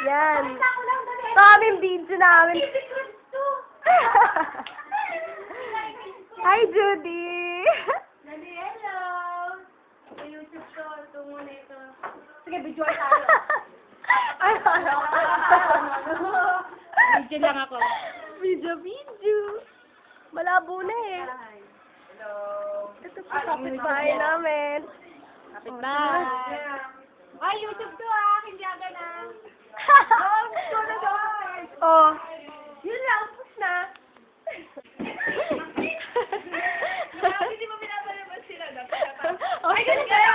Yan. Ito aming video namin. Hi, Judy! Hello! Sa YouTube ko, ito muna ito. Sige, video tayo. Video lang ako. Video. Malabo na eh. Hello! Ito po kapitbahay namin. Kapitbahay. Ay, YouTube to hindi aga na. Oh. Yun lang, push na. Hindi mo pinapalabas sila. Ay, ganun kaya.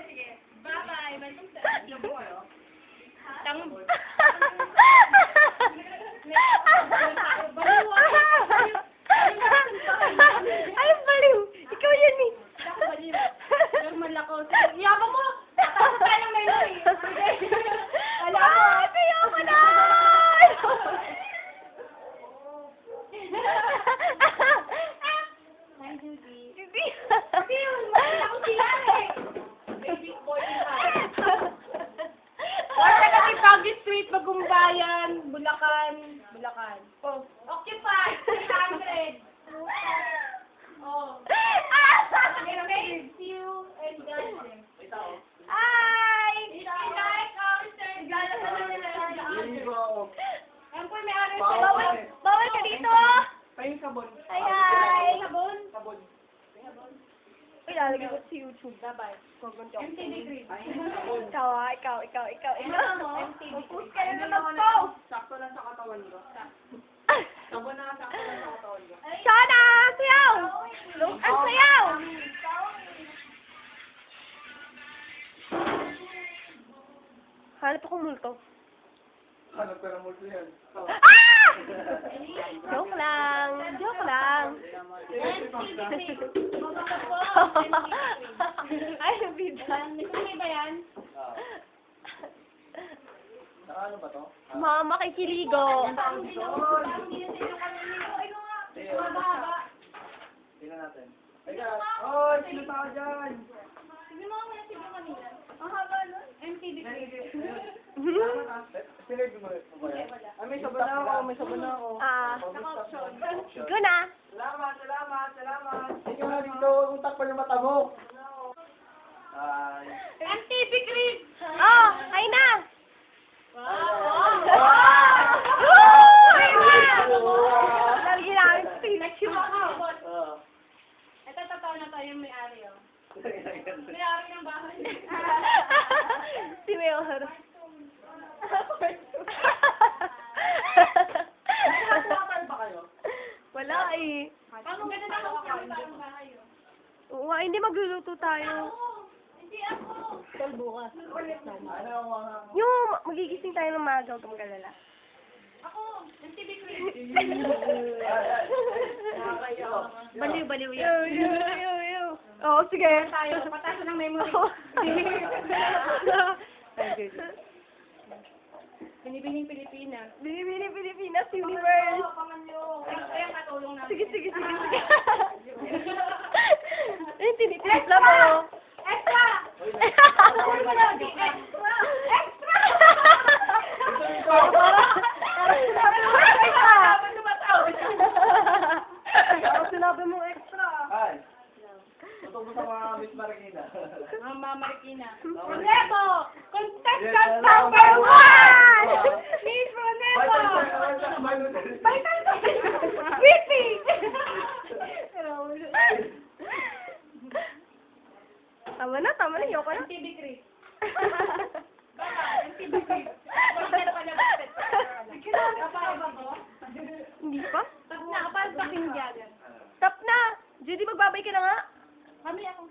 Sige. Bye-bye. Balik sa video mo, Ay, baliw! Ikaw yan eh! Normal ako. Yabang mo! Tatapos tayo ng memory. Ay, kaya ko na! Hi, Judy. Hindi. Kasi mahal ako sila eh. Baby boy ka. Wala kami Baguio Street, Bagumbayan, Bulacan. Oh. Occupied, 300. Oh. Okay, see you and God bless. Hi! If you like our sir, gala ka na nila. Ang po may araw sa Bawal ka dito! Pahing sabon. Hi, hi! Sabon. Sabon. Ay, lalagay ko sa YouTube. Bye-bye. MTV Green. Ikaw ah, ikaw. Post ka na naman po. Sakto lang sa katawan ko. Sabon na, sakto lang sa katawan ko. Shona! Sayaw! Ang sayaw! Hanap ako multo. Hanap ka ng multo yan. Ah! Joke lang. Ay, nabidan. May ba yan? Ano ba to? Mama, kikiligo. Tingnan natin. Oy, sino tao dyan? Sige mo ako yung sige kanina. Ang haba nun. MTV Sinird mo ba yan? May sabon na ako, Go na. Salamat. Ikaw na dito, kung takpan yung mata mo. Ay. MTV Green! Oh, ay na. Lagi namin pinachu. Ito, totoo na tayo yung may-ari, oh. May-ari ng bahay. Si Mayor. Nakakapal ba kayo? Wala eh. Ang ganda na ako ng bahay, oh. Oo, hindi magluluto tayo. Hindi ako. Bukas. Ano ang mga... Yung magigising tayo ng maaga, huwag kang magalala. Ako, MTV Green. Baliw yan. Yo. Oo, sige. Tayo, patasan ng memory. Binibining Pilipinas. Binibining Pilipinas Universe. Ay, katulong namin. Sige. Eh, tinitrip lang ako. Extra! Parang sinabi mo extra. Ay. Tutog mo sa mga Miss Marikina. Mama Marikina. Mama Roneto! Contestant Yes, number number 1! Miss Roneto! Sweetie! Tama na. Yoko na. MTV Chris. MTV Chris. Bakit pa na bakit? Kapaba ko? Hindi pa? Pag nakapal sa kinjagan. Stop na! Judy, magbabay ka na nga. Kami ako.